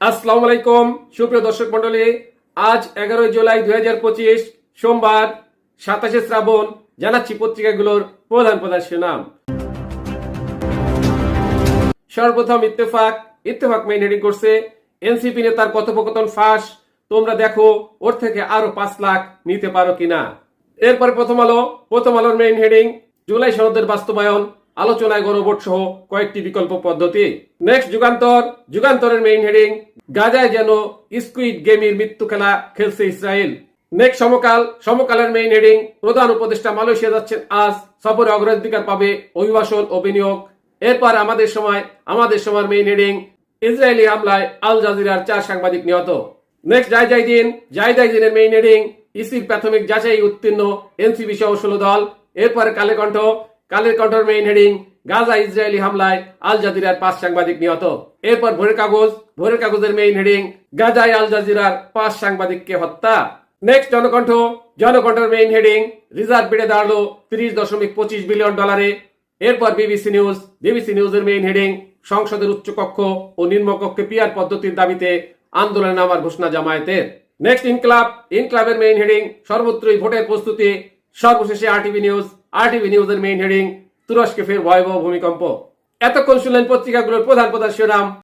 আসসালামু আলাইকুম সুপ্রিয় দর্শক মন্ডলী, আজ 11 জুলাই 2025 সোমবার 27 শ্রাবণ। জানাচ্ছি পত্রিকাগুলোর প্রধান প্রধান শিরোনাম। সর্বপ্রথম ইত্তেফাক মেইন হেডিং করছে এনসিপি নেতার কথোপকথন ফাঁস, তোমরা দেখো ওর থেকে আরো 5 লাখ নিতে পারো কিনা। এরপরে প্রথম আলোর মেইন হেডিং জুলাই সনদের বাস্তবায়ন, আলোচনায় গণভোট সহ কয়েকটি বিকল্প পদ্ধতি। নেক্সট যুগান্তরের মেইন হেডিং গাজায় যেন স্কুইড গেমের মৃত্যু খেলা খেলছে ইসরায়েল। নেক্সট সমকালের মেইন হেডিং প্রধান উপদেষ্টা মালয়েশিয়া যাচ্ছেন আজ, সফরে অগ্রাধিকার পাবে অভিবাসন ও বিনিয়োগ। এরপর আমাদের সময়ের মেইন হেডিং ইসরায়েলি হামলায় আল জাজিরার 4 সাংবাদিক নিহত। নেক্সট জায়দিনের মেইন হেডিং ইসির প্রাথমিক যাচাই উত্তীর্ণ এনসিপি সহ 16 দল। এরপরে কালের কণ্ঠের মেইন হেডিং গাজা ইসরায়েলি হামলায় আল জাজিরার 5 সাংবাদিক নিহত। এরপর ভোরের কাগজের মেইন হেডিং গাজায় আল জাজিরার 5 সাংবাদিককে হত্যা। নেক্সট জনকণ্ঠের মেইন হেডিং রিজার্ভ বেড়ে দাঁড়ালো $30.25 বিলিয়ন। এরপর বিবিসি নিউজের মেইন হেডিং সংসদের উচ্চকক্ষ ও নিম্নকক্ষে পিআর পদ্ধতির দাবিতে আন্দোলনে নামার ঘোষণা জামায়াতের। নেক্সট ইনক্লাবের মেইন হেডিং সর্বত্রই ভোটের প্রস্তুতি। সর্বশেষে আরটিভি নিউজের মেইন হেডিং তুরস্কে ফের ভয়াবহ ভূমিকম্প। এতক্ষণ শুনলেন পত্রিকাগুলোর প্রধান শিরোনাম।